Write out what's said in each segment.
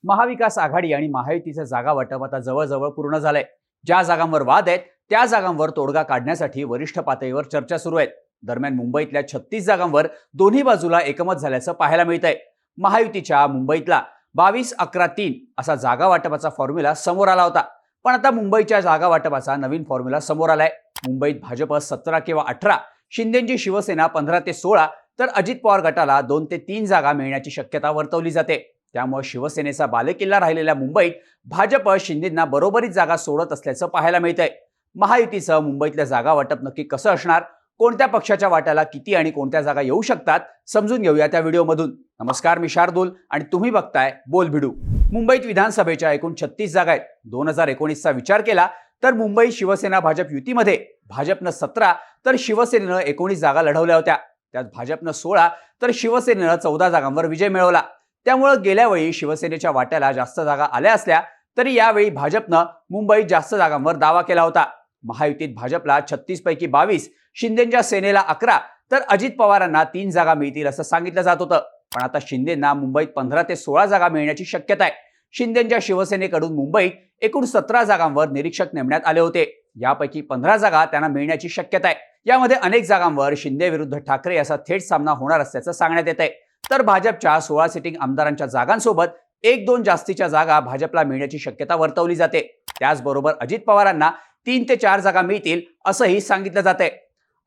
महाविकास आघाडी आणि महायुतीचं जागा वाटप आता जवळजवळ पूर्ण झालंय। ज्या जागांवर वाद आहेत त्या जागांवर तोडगा काढण्यासाठी वरिष्ठ पातळीवर चर्चा सुरू आहेत। दरम्यान मुंबईतल्या 36 जागांवर दोन्ही बाजूला एकमत झाल्याचं पाहायला मिळतंय। महायुतीच्या मुंबईतला 22-11-3 असा जागा वाटपाचा फॉर्म्युला समोर आला होता, पण आता मुंबईच्या जागा वाटपाचा नवीन फॉर्म्युला समोर आलाय। मुंबईत भाजप 17 किंवा 18, शिंदेची शिवसेना 15 ते 16, तर अजित पवार गटाला 2 ते 3 जागा मिळण्याची शक्यता वर्तवली जाते। त्यामुळे शिवसेनेचा बालेकिल्ला राहिलेल्या मुंबईत भाजप शिंदेंना बरोबरीत जागा सोडत असल्याचं पाहायला मिळतंय। महायुतीचं मुंबईतल्या जागा वाटप नक्की कसं असणार, कोणत्या पक्षाच्या वाट्याला किती आणि कोणत्या जागा येऊ शकतात, समजून घेऊया त्या व्हिडिओमधून। नमस्कार, मी शार्दूल आणि तुम्ही बघताय बोल भिडू। मुंबईत विधानसभेच्या एकूण 36 जागा आहेत। 2019चा विचार केला तर मुंबई शिवसेना भाजप युतीमध्ये भाजपनं 17 तर शिवसेनेनं 19 जागा लढवल्या होत्या। त्यात भाजपनं 16 तर शिवसेनेनं 14 जागांवर विजय मिळवला। त्यामुळे गेल्या वेळी शिवसेनेच्या वाट्याला जास्त जागा आल्या असल्या तरी यावेळी भाजपनं मुंबईत जास्त जागांवर दावा केला होता। महायुतीत भाजपला 36 पैकी 22, शिंदेच्या सेनेला 11 तर अजित पवारांना 3 जागा मिळतील असं सांगितलं जात होतं। पण आता शिंदेंना मुंबईत 15 ते 16 जागा मिळण्याची शक्यता आहे। शिंदेच्या शिवसेनेकडून मुंबईत एकूण 17 जागांवर निरीक्षक नेमण्यात आले होते। यापैकी 15 जागा त्यांना मिळण्याची शक्यता आहे। यामध्ये अनेक जागांवर शिंदे विरुद्ध ठाकरे असा थेट सामना होणार असल्याचं सांगण्यात येत आहे। तर भाजपच्या 16 सिटिंग आमदारांच्या जागांसोबत 1-2 जास्तीच्या जागा भाजपला मिळण्याची शक्यता वर्तवली जाते। त्याचबरोबर अजित पवारांना 3 ते 4 जागा मिळतील असंही सांगितलं जातंय।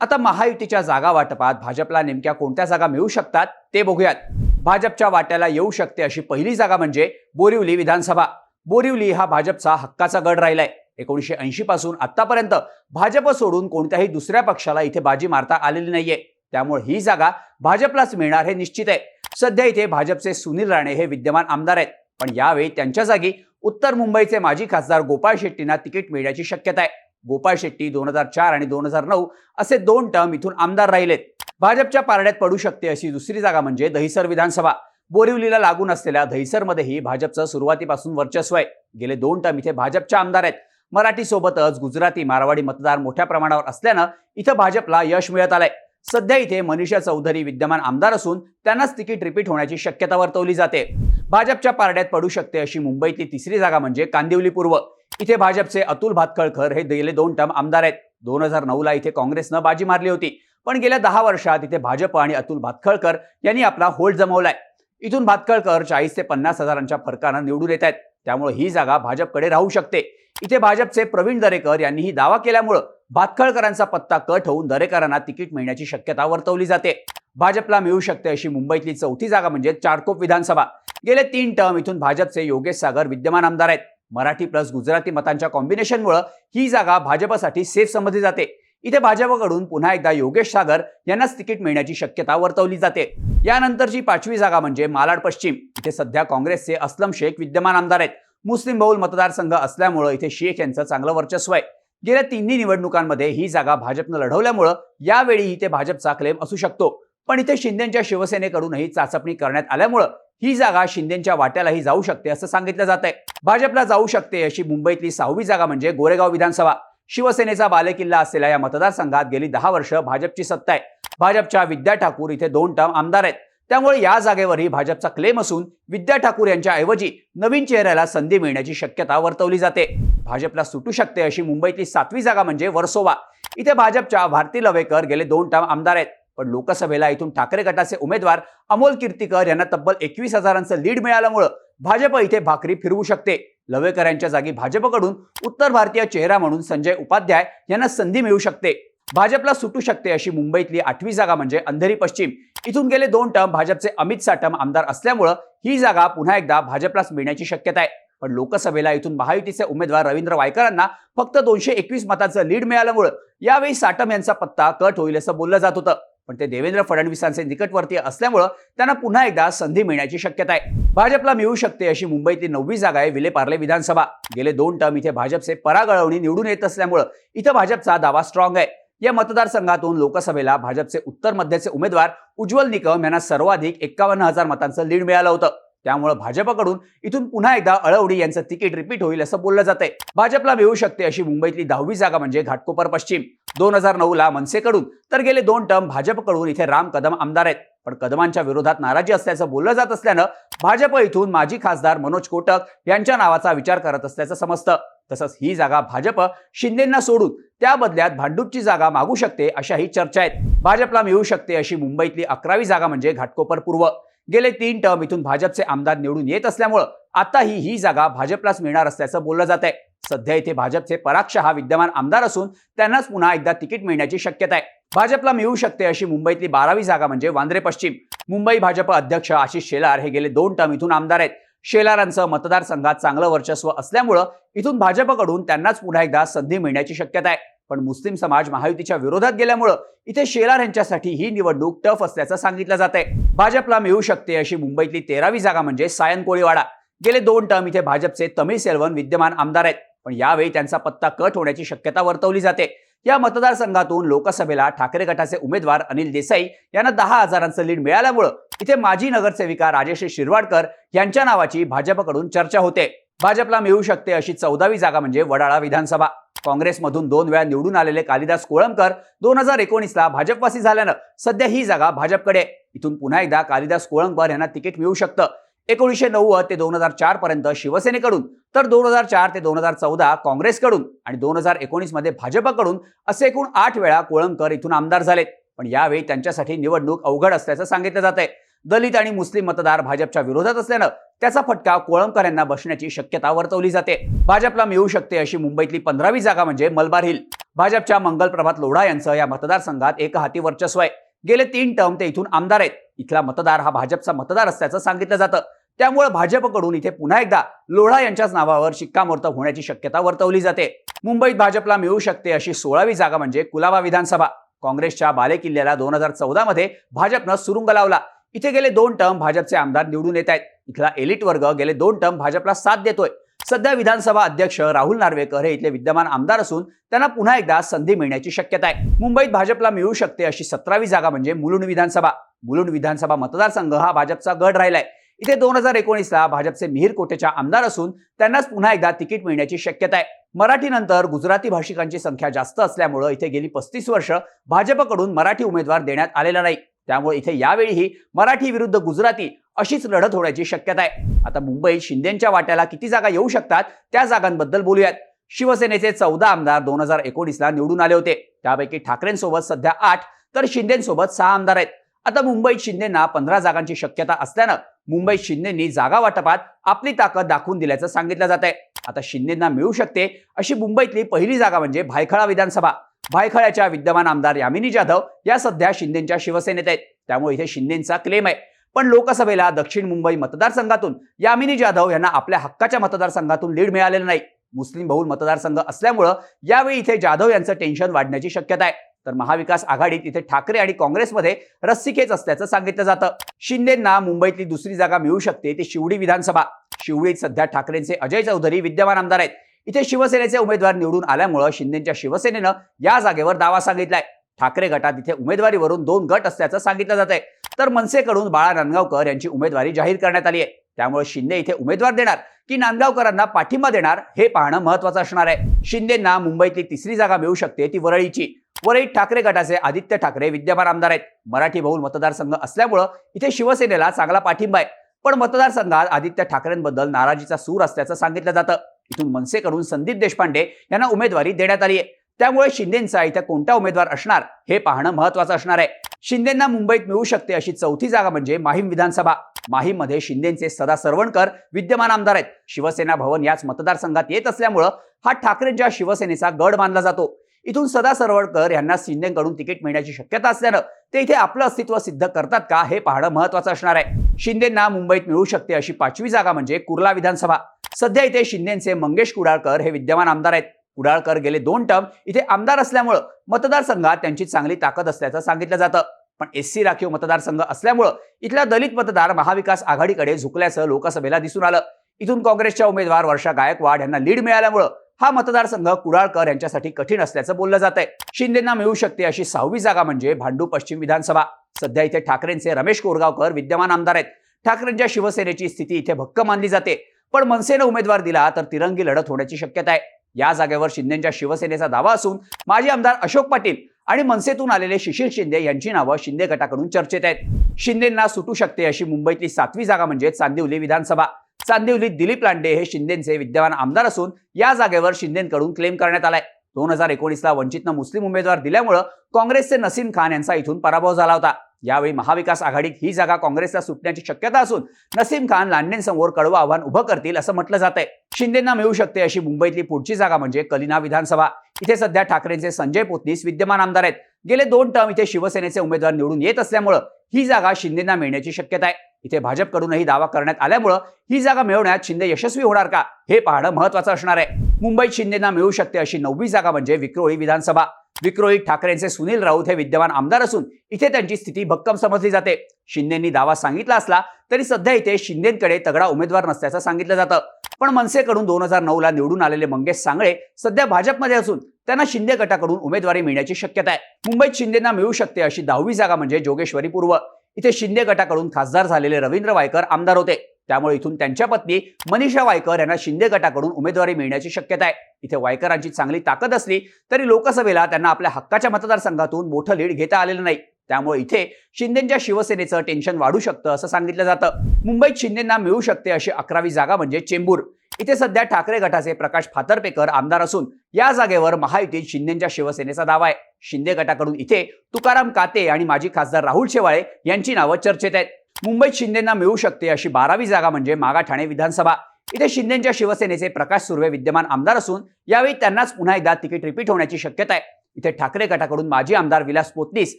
आता महायुतीच्या जागा वाटपात भाजपला नेमक्या कोणत्या जागा मिळू शकतात ते बघूयात। भाजपच्या वाट्याला येऊ शकते अशी पहिली जागा म्हणजे बोरिवली विधानसभा। बोरिवली हा भाजपचा हक्काचा गड राहिलाय। 1980 पासून आतापर्यंत भाजप सोडून कोणत्याही दुसऱ्या पक्षाला इथे बाजी मारता आलेली नाहीये। त्यामुळे ही जागा भाजपलाच मिळणार हे निश्चित आहे। सध्या इथे भाजपचे सुनील राणे हे विद्यमान आमदार आहेत, पण यावेळी त्यांच्या जागी उत्तर मुंबईचे माजी खासदार गोपाळ शेट्टींना तिकीट मिळण्याची शक्यता आहे। गोपाळ शेट्टी 2004 आणि 2009 असे 2 टर्म इथून आमदार राहिलेत। भाजपच्या पारड्यात पडू शकते अशी दुसरी जागा म्हणजे दहिसर विधानसभा। बोरिवलीला लागून असलेल्या दहिसरमध्येही भाजपचं सुरुवातीपासून वर्चस्व आहे। गेले 2 टर्म इथे भाजपचे आमदार आहेत। मराठी सोबतच गुजराती मारवाडी मतदार मोठ्या प्रमाणावर असल्यानं इथं भाजपला यश मिळत आलंय। सध्या इथे मनीषा चौधरी विद्यमान आमदार असून त्यांनाच तिकीट रिपीट होण्याची शक्यता वर्तवली जाते। भाजपच्या पारड्यात पडू शकते अशी मुंबईतली तिसरी जागा म्हणजे कांदिवली पूर्व। इथे भाजपचे अतुल भातखळकर हे गेले 2 टर्म आमदार आहेत। 2009ला इथे काँग्रेसनं बाजी मारली होती, पण गेल्या 10 वर्षात इथे भाजप आणि अतुल भातखळकर यांनी आपला होल्ड जमवलाय। इथून भातखळकर 40 ते 50 हजारांच्या फरकानं निवडून येत आहेत। त्यामुळे ही जागा भाजपकडे राहू शकते। इथे भाजपचे प्रवीण दरेकर यांनीही दावा केल्यामुळे भातखळकरांचा पत्ता कट होऊन दरेकरांना तिकीट मिळण्याची शक्यता वर्तवली जाते। भाजपला मिळू शकते अशी मुंबईतली चौथी जागा म्हणजे चारकोप विधानसभा। गेले 3 टर्म इथून भाजपचे योगेश सागर विद्यमान आमदार आहेत। मराठी प्लस गुजराती मतांच्या कॉम्बिनेशनमुळे ही जागा भाजपसाठी सेफ समजली जाते। इथे भाजपकडून पुन्हा एकदा योगेश सागर यांनाच तिकीट मिळण्याची शक्यता वर्तवली जाते। यानंतरची 5वी जागा म्हणजे मालाड पश्चिम। इथे सध्या काँग्रेसचे अस्लम शेख विद्यमान आमदार आहेत। मुस्लिम बहुल मतदारसंघ असल्यामुळे इथे शेख यांचं चांगलं वर्चस्व आहे। गेल्या 3 निवडणुकांमध्ये ही जागा भाजपनं लढवल्यामुळे यावेळी इथे भाजपचा क्लेम असू शकतो। पण इथे शिंदेच्या शिवसेनेकडूनही चाचपणी करण्यात आल्यामुळे ही जागा शिंदेच्या वाट्यालाही जाऊ शकते असं सांगितलं जात आहे। भाजपला जाऊ शकते अशी मुंबईतली 6वी जागा म्हणजे गोरेगाव विधानसभा। शिवसेनेचा बालेकिल्ला असलेल्या या मतदारसंघात गेली 10 वर्ष भाजपची सत्ता आहे। भाजपच्या विद्या ठाकूर इथे 2 टर्म आमदार आहेत। त्यामुळे या जागेवरही भाजपचा क्लेम असून विद्या ठाकूर यांच्या ऐवजी नवीन चेहऱ्याला संधी मिळण्याची शक्यता वर्तवली जाते। भाजपला सुटू शकते अशी मुंबईतली 7वी जागा म्हणजे वर्सोवा। इथे भाजपच्या भारती लवेकर गेले 2 टर्म आमदार आहेत, पण लोकसभेला इथून ठाकरे गटाचे उमेदवार अमोल कीर्तीकर यांना तब्बल 21 हजारांचं लीड मिळाल्यामुळे भाजप इथे भाकरी फिरवू शकते। लवेकर यांच्या जागी भाजपकडून उत्तर भारतीय चेहरा म्हणून संजय उपाध्याय यांना संधी मिळू शकते। भाजपला सुटू शकते अशी मुंबईतली 8वी जागा म्हणजे अंधेरी पश्चिम। इथून गेले 2 टर्म भाजपचे अमित साटम आमदार असल्यामुळे ही जागा पुन्हा एकदा भाजपलाच मिळण्याची शक्यता आहे। पण लोकसभेला इथून महायुतीचे उमेदवार रवींद्र वायकरांना फक्त 221 मतांचं लीड मिळाल्यामुळे यावेळी साटम यांचा पत्ता कट होईल असं बोललं जात होतं, पण ते देवेंद्र फडणवीसांचे निकटवर्तीय असल्यामुळे त्यांना पुन्हा एकदा संधी मिळण्याची शक्यता आहे। भाजपला मिळू शकते अशी मुंबईतली 9वी जागा आहे विलेपार्ले विधानसभा। गेले 2 टर्म इथे भाजपचे परागळवणी निवडून येत असल्यामुळे इथं भाजपचा दावा स्ट्रॉंग आहे। या मतदारसंघातून लोकसभेला भाजपचे उत्तर मध्यचे उमेदवार उज्ज्वल निकम यांना सर्वाधिक 51,000 मतांचं लीड मिळालं होतं। त्यामुळे भाजपकडून इथून पुन्हा एकदा अळवडी यांचं तिकीट रिपीट होईल असं बोललं जातंय. भाजपला मिळू शकते अशी मुंबईतली 10वी जागा म्हणजे घाटकोपर पश्चिम. 2009ला मनसेकडून तर गेले 2 टर्म भाजपकडून इथे राम कदम आमदार आहेत. पण कदमांच्या विरोधात नाराजी असल्याचं बोललं जात असल्यानं भाजप इथून माजी खासदार मनोज कोटक यांच्या नावाचा विचार करत असल्याचं समजतं. तसंच ही जागा भाजप शिंदेंना सोडून त्या बदल्यात भांडूपची जागा मागू शकते अशाही चर्चा आहेत. भाजपला मिळू शकते अशी मुंबईतली 11वी जागा म्हणजे घाटकोपर पूर्व. गेले 3 टर्म इथून भाजपचे आमदार निवडून येत असल्यामुळे आताही ही जागा भाजपलाच मिळणार असल्याचं बोललं जात आहे. सध्या इथे भाजपचे पराग शहा विद्यमान आमदार असून त्यांनाच पुन्हा एकदा तिकीट मिळण्याची शक्यता आहे. भाजपला मिळू शकते अशी मुंबईतली 12वी जागा म्हणजे वांद्रे पश्चिम. मुंबई भाजप अध्यक्ष आशिष शेलार हे गेले 2 टर्म इथून आमदार आहेत. शेलारांचं मतदारसंघात चांगलं वर्चस्व असल्यामुळं इथून भाजपकडून त्यांनाच पुन्हा एकदा संधी मिळण्याची शक्यता आहे. पण मुस्लिम समाज महायुतीच्या विरोधात गेल्यामुळं इथे शेलार यांच्यासाठी ही निवडणूक टफ असल्याचं सांगितलं जात आहे. भाजपला मिळू शकते अशी मुंबईतली 13वी जागा म्हणजे सायन कोळीवाडा. गेले 2 टर्म इथे भाजपचे तमिळ सेल्वन विद्यमान आमदार आहेत. पण यावेळी त्यांचा पत्ता कट होण्याची शक्यता वर्तवली जाते. या मतदारसंघातून लोकसभेला ठाकरे गटाचे उमेदवार अनिल देसाई यांना 10,000चं लीड मिळाल्यामुळं इथे माजी नगरसेविका राजेश्री शिरवाडकर यांच्या नावाची भाजपकडून चर्चा होते. भाजपला मिळू शकते अशी 14वी जागा म्हणजे वडाळा विधानसभा. काँग्रेसमधून 2 वेळा निवडून आलेले कालिदास कोळंबकर 2019ला भाजपवासी झाल्यानं सध्या ही जागा भाजपकडे. इथून पुन्हा एकदा कालिदास कोळंबकर यांना तिकीट मिळू शकतं. 1990 ते 2004 पर्यंत शिवसेनेकडून तर 2004 ते 2014 काँग्रेसकडून आणि 2019 मध्ये भाजपकडून असे एकूण 8 वेळा कोळंबकर इथून आमदार झालेत. पण यावेळी त्यांच्यासाठी निवडणूक अवघड असल्याचं सांगितलं जात आहे. दलित आणि मुस्लिम मतदार भाजपच्या विरोधात असल्यानं त्याचा फटका कोळंबकर यांना बसण्याची शक्यता वर्तवली जाते. भाजपला मिळू शकते अशी मुंबईतली 15वी जागा म्हणजे मलबार हिल. भाजपच्या मंगलप्रभात लोढा यांचं या मतदारसंघात एकहाती वर्चस्व आहे. गेले 3 टर्म ते इथून आमदार आहेत. इथला मतदार हा भाजपचा मतदार असल्याचं सांगितलं जातं. त्यामुळे भाजपकडून इथे पुन्हा एकदा लोढा यांच्याच नावावर शिक्कामोर्तब होण्याची शक्यता वर्तवली जाते. मुंबईत भाजपला मिळू शकते अशी 16वी जागा म्हणजे कुलाबा विधानसभा. काँग्रेसच्या बालेकिल्ल्याला 2014 मध्ये भाजपनं सुरुंग लावला. इथे गेले 2 टर्म भाजपचे आमदार निवडून येत आहेत. इथला एलिट वर्ग गेले 2 टर्म भाजपला साथ देतोय. सध्या विधानसभा अध्यक्ष राहुल नार्वेकर हे इथले विद्यमान आमदार असून त्यांना पुन्हा एकदा संधी मिळण्याची शक्यता आहे. मुंबईत भाजपला मिळू शकते अशी 17वी जागा म्हणजे मुलुंड विधानसभा. मुलुंड विधानसभा मतदारसंघ हा भाजपचा गड राहिलाय. इथे 2019ला भाजपचे मिहीर कोटेच्या आमदार असून त्यांनाच पुन्हा एकदा तिकीट मिळण्याची शक्यता आहे. मराठीनंतर गुजराती भाषिकांची संख्या जास्त असल्यामुळे इथे गेली 35 वर्ष भाजपकडून मराठी उमेदवार देण्यात आलेला नाही. त्यामुळे इथे यावेळीही मराठी विरुद्ध गुजराती अशीच लढत होण्याची शक्यता आहे. आता मुंबईत शिंदेच्या वाट्याला किती जागा येऊ शकतात त्या जागांबद्दल बोलूयात. शिवसेनेचे 14 आमदार 2019ला निवडून आले होते. त्यापैकी ठाकरेंसोबत सध्या 8 तर शिंदेसोबत 6 आमदार आहेत. आता मुंबईत शिंदेंना 15 जागांची शक्यता असल्यानं मुंबईत शिंदेंनी जागा वाटपात आपली ताकद दाखवून दिल्याचं सांगितलं जात आहे. आता शिंदेंना मिळू शकते अशी मुंबईतली पहिली जागा म्हणजे भायखळा विधानसभा. भायखळ्याच्या विद्यमान आमदार यामिनी जाधव या सध्या शिंदेच्या शिवसेनेत आहेत. त्यामुळे इथे शिंदेचा क्लेम आहे. पण लोकसभेला दक्षिण मुंबई मतदारसंघातून यामिनी जाधव यांना आपल्या हक्काच्या मतदारसंघातून लीड मिळालेलं नाही. मुस्लिम बहुल मतदारसंघ असल्यामुळं यावेळी इथे जाधव यांचं टेन्शन वाढण्याची शक्यता आहे. तर महाविकास आघाडीत इथे ठाकरे आणि काँग्रेसमध्ये रस्सीखेच असल्याचं सांगितलं जातं. शिंदेंना मुंबईतली दुसरी जागा मिळू शकते ती शिवडी विधानसभा. शिवडीत सध्या ठाकरेंचे अजय चौधरी विद्यमान आमदार आहेत. इथे शिवसेनेचे उमेदवार निवडून आल्यामुळे शिंदेच्या शिवसेनेनं या जागेवर दावा सांगितलाय. ठाकरे गटात इथे उमेदवारीवरून 2 गट असल्याचं सांगितलं जात आहे. तर मनसेकडून बाळा नांदगावकर यांची उमेदवारी जाहीर करण्यात आली आहे. त्यामुळे शिंदे इथे उमेदवार देणार की नांदगावकरांना पाठिंबा देणार हे पाहणं महत्त्वाचं असणार आहे. शिंदेंना मुंबईतली तिसरी जागा मिळू शकते ती वरळीची. वरळीत ठाकरे गटाचे आदित्य ठाकरे विद्यमान आमदार आहेत. मराठी बहुल मतदारसंघ असल्यामुळे इथे शिवसेनेला चांगला पाठिंबा आहे. पण मतदारसंघात आदित्य ठाकरेंबद्दल नाराजीचा सूर असल्याचं सांगितलं जातं. इथून मनसेकडून संदीप देशपांडे यांना उमेदवारी देण्यात आली आहे. त्यामुळे शिंदेंचा इथे कोणता उमेदवार असणार हे पाहणं महत्त्वाचं असणार आहे. शिंदेंना मुंबईत मिळू शकते अशी चौथी जागा म्हणजे माहीम विधानसभा. माहीममध्ये शिंदेचे सदा सरवणकर विद्यमान आमदार आहेत. शिवसेना भवन याच मतदारसंघात येत असल्यामुळं हा ठाकरेंच्या शिवसेनेचा गड मानला जातो. इथून सदा सरवणकर यांना शिंदेकडून तिकीट मिळण्याची शक्यता असल्यानं ते इथे आपलं अस्तित्व सिद्ध करतात का हे पाहणं महत्त्वाचं असणार आहे. शिंदेंना मुंबईत मिळू शकते अशी 5वी जागा म्हणजे कुर्ला विधानसभा. सध्या इथे शिंदेचे मंगेश कुडाळकर हे विद्यमान आमदार आहेत. कुडाळकर गेले 2 टर्म इथे आमदार असल्यामुळं मतदारसंघात त्यांची चांगली ताकद असल्याचं सांगितलं जातं. पण एससी राखीव मतदारसंघ असल्यामुळं इथला दलित मतदार महाविकास आघाडीकडे झुकल्याचं लोकसभेला दिसून आलं. इथून काँग्रेसच्या उमेदवार वर्षा गायकवाड यांना लीड मिळाल्यामुळं हा मतदारसंघ कुडाळकर यांच्यासाठी कठीण असल्याचं बोललं जात आहे. शिंदेंना मिळू शकते अशी 6वी जागा म्हणजे भांडूप पश्चिम विधानसभा. सध्या इथे ठाकरेंचे रमेश कोरगावकर विद्यमान आमदार आहेत. ठाकरेंच्या शिवसेनेची स्थिती इथे भक्कम मानली जाते. पण मनसेने उमेदवार दिला तर तिरंगी लढत होण्याची शक्यता आहे. या जागेवर शिंदेच्या शिवसेनेचा दावा असून माजी आमदार अशोक पाटील आणि मनसेतून आलेले शिशिर शिंदे यांची नावं शिंदे गटाकडून चर्चेत आहेत. शिंदेंना सुटू शकते अशी मुंबईतली 7वी जागा म्हणजे चांदिवली विधानसभा. चांदिवलीत दिलीप लांडे हे शिंदेचे विद्यमान आमदार असून या जागेवर शिंदेकडून क्लेम करण्यात आलाय. 2019ला वंचितनं मुस्लिम उमेदवार दिल्यामुळे काँग्रेसचे नसीम खान यांचा इथून पराभव झाला होता. यावेळी महाविकास आघाडीत ही जागा काँग्रेसला सुटण्याची शक्यता असून नसीम खान लांडेंसमोर कडवं आव्हान उभं करतील असं म्हटलं जात आहे. शिंदेंना मिळू शकते अशी मुंबईतली पुढची जागा म्हणजे कलिना विधानसभा. इथे सध्या ठाकरेंचे संजय पोतनीस विद्यमान आमदार आहेत. गेले 2 टर्म इथे शिवसेनेचे उमेदवार निवडून येत असल्यामुळे ही जागा शिंदेंना मिळण्याची शक्यता आहे. इथे भाजपकडूनही दावा करण्यात आल्यामुळे ही जागा मिळवण्यात शिंदे यशस्वी होणार का हे पाहणं महत्त्वाचं असणार आहे. मुंबईत शिंदेंना मिळू शकते अशी 9वी जागा म्हणजे विक्रोळी विधानसभा. विक्रोळीत ठाकरेंचे सुनील राऊत हे विद्यमान आमदार असून इथे त्यांची स्थिती भक्कम समजली जाते. शिंदेंनी दावा सांगितला असला तरी सध्या इथे शिंदेकडे तगडा उमेदवार नसल्याचं सांगितलं जातं. पण मनसेकडून 2009ला निवडून आलेले मंगेश सांगळे सध्या भाजपमध्ये असून त्यांना शिंदे गटाकडून उमेदवारी मिळण्याची शक्यता आहे. मुंबईत शिंदेंना मिळू शकते अशी 10वी जागा म्हणजे जोगेश्वरी पूर्व. इथे शिंदे गटाकडून खासदार झालेले रवींद्र वायकर आमदार होते. त्यामुळे इथून त्यांच्या पत्नी मनीषा वायकर यांना शिंदे गटाकडून उमेदवारी मिळण्याची शक्यता आहे. इथे वायकरांची चांगली ताकद असली तरी लोकसभेला त्यांना आपल्या हक्काच्या मतदारसंघातून मोठं लीड घेता आलेलं नाही. त्यामुळे इथे शिंदेच्या शिवसेनेचं टेन्शन वाढू शकतं असं सांगितलं जातं. मुंबईत शिंदेंना मिळू शकते अशी 11वी जागा म्हणजे चेंबूर. इथे सध्या ठाकरे गटाचे प्रकाश फातर्पेकर आमदार असून या जागेवर महायुतीत शिंदेच्या शिवसेनेचा दावा आहे. शिंदे गटाकडून इथे तुकाराम काते आणि माजी खासदार राहुल शेवाळे यांची नावं चर्चेत आहेत. मुंबईत शिंदेंना मिळू शकते अशी 12वी जागा म्हणजे मागाठाणे विधानसभा. इथे शिंदेच्या शिवसेनेचे प्रकाश सुर्वे विद्यमान आमदार असून यावेळी त्यांनाच पुन्हा एकदा तिकीट रिपीट होण्याची शक्यता आहे. इथे ठाकरे गटाकडून माजी आमदार विलास पोतनीस,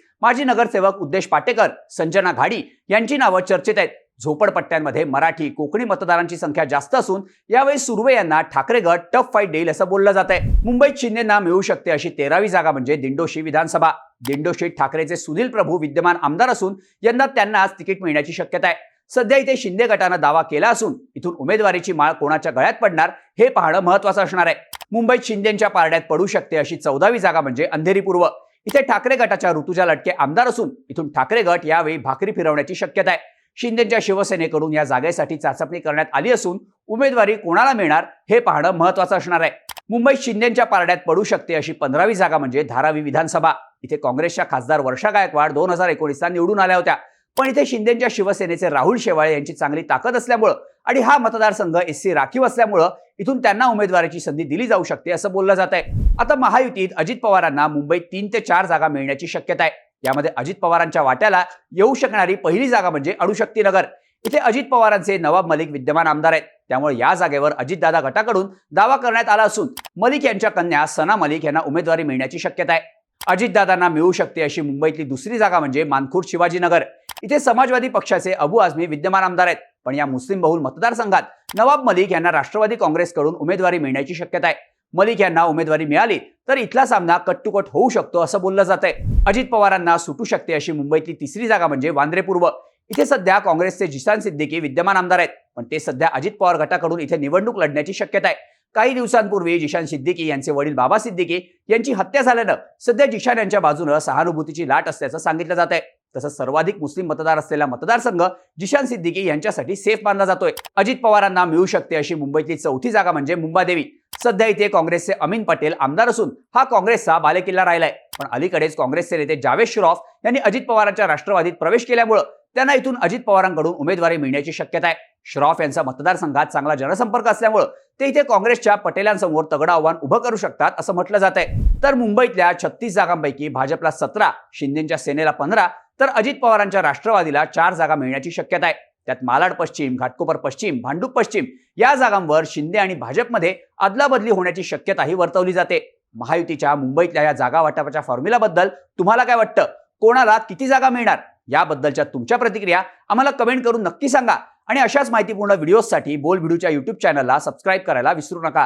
माजी नगरसेवक उद्देश पाटेकर, संजना घाडी यांची नावं चर्चेत आहेत. झोपडपट्ट्यांमध्ये मराठी कोकणी मतदारांची संख्या जास्त असून यावेळी सुर्वे यांना ठाकरे गट टफ फाईट देईल असं बोललं जात आहे. मुंबईत शिंदेंना मिळू शकते अशी 13वी जागा म्हणजे दिंडोशी विधानसभा. दिंडोशीत ठाकरेचे सुनील प्रभू विद्यमान आमदार असून यंदा त्यांनाच तिकीट मिळण्याची शक्यता आहे. सध्या इथे शिंदे गटानं दावा केला असून इथून उमेदवारीची माळ कोणाच्या गळ्यात पडणार हे पाहणं महत्त्वाचं असणार आहे. मुंबईत शिंदेच्या पारड्यात पडू शकते अशी 14वी जागा म्हणजे अंधेरी पूर्व. इथे ठाकरे गटाच्या ऋतुजा लटके आमदार असून इथून ठाकरे गट यावेळी भाकरी फिरवण्याची शक्यता आहे. शिंदेच्या शिवसेनेकडून या जागेसाठी चाचपणी करण्यात आली असून उमेदवारी कोणाला मिळणार हे पाहणं महत्त्वाचं असणार आहे. मुंबईत शिंदेच्या पारड्यात पडू शकते अशी 15वी जागा म्हणजे धारावी विधानसभा. इथे काँग्रेसच्या खासदार वर्षा गायकवाड 2019ला निवडून आल्या होत्या. पण इथे शिंदेच्या शिवसेनेचे राहुल शेवाळे यांची चांगली ताकद असल्यामुळं आणि हा मतदारसंघ SC राखीव असल्यामुळं इथून त्यांना उमेदवारीची संधी दिली जाऊ शकते असं बोललं जात आहे. आता महायुतीत अजित पवारांना मुंबईत 3 ते 4 जागा मिळण्याची शक्यता आहे. यामध्ये अजित पवारांच्या वाट्याला येऊ शकणारी पहिली जागा म्हणजे अणुशक्तीनगर. इथे अजित पवारांचे नवाब मलिक विद्यमान आमदार आहेत. त्यामुळे या जागेवर अजितदादा गटाकडून दावा करण्यात आला असून मलिक यांच्या कन्या सना मलिक यांना उमेदवारी मिळण्याची शक्यता आहे. अजितदादांना मिळू शकते अशी मुंबईतली दुसरी जागा म्हणजे मानखुर्द शिवाजीनगर. इथे समाजवादी पक्षाचे अबू आझमी विद्यमान आमदार आहेत. पण या मुस्लिम बहुल मतदारसंघात नवाब मलिक यांना राष्ट्रवादी काँग्रेसकडून उमेदवारी मिळण्याची शक्यता आहे. मलिक यांना उमेदवारी मिळाली तर इथला सामना कट टू कट होऊ शकतो असं बोललं जात आहे. अजित पवारांना सुटू शकते अशी मुंबईतली तिसरी जागा म्हणजे वांद्रे पूर्व. इथे सध्या काँग्रेसचे जिशान सिद्दीकी विद्यमान आमदार आहेत. पण ते सध्या अजित पवार गटाकडून इथे निवडणूक लढण्याची शक्यता आहे. काही दिवसांपूर्वी जिशान सिद्दीकी यांचे वडील बाबा सिद्दीकी यांची हत्या झाल्यानं सध्या जिशान यांच्या बाजूनं सहानुभूतीची लाट असल्याचं सांगितलं जात आहे. तसंच सर्वाधिक मुस्लिम मतदार असलेला मतदारसंघ जिशान सिद्दीकी यांच्यासाठी सेफ मानला जातोय. अजित पवारांना मिळू शकते अशी मुंबईतली चौथी जागा म्हणजे मुंबादेवी. सध्या इथे काँग्रेसचे अमीन पटेल आमदार असून हा काँग्रेसचा बालेकिल्ला राहिलाय. पण अलीकडेच काँग्रेसचे नेते जावेद श्रॉफ यांनी अजित पवारांच्या राष्ट्रवादीत प्रवेश केल्यामुळे त्यांना इथून अजित पवारांकडून उमेदवारी मिळण्याची शक्यता आहे. श्रॉफ यांचा मतदारसंघात चांगला जनसंपर्क असल्यामुळे ते इथे काँग्रेसच्या पटेलांसमोर तगडं आव्हान उभं करू शकतात असं म्हटलं जात आहे. तर मुंबईतल्या 36 जागांपैकी भाजपला 17, शिंदेच्या सेनेला 15 तर अजित पवारांच्या राष्ट्रवादीला 4 जागा मिळण्याची शक्यता आहे. त्यात मालाड पश्चिम, घाटकोपर पश्चिम, भांडूप पश्चिम या जागांवर शिंदे आणि भाजपमध्ये अदलाबदली होण्याची शक्यताही वर्तवली जाते. महायुतीच्या मुंबईतल्या या जागा वाटपाच्या फॉर्म्युलाबद्दल तुम्हाला काय वाटतं? कोणाला किती जागा मिळणार याबद्दलच्या तुमच्या प्रतिक्रिया आम्हाला कमेंट करून नक्की सांगा आणि अशाच माहितीपूर्ण व्हिडिओसाठी बोल व्हिडिओच्या YouTube चॅनलला सबस्क्राईब करायला विसरू नका.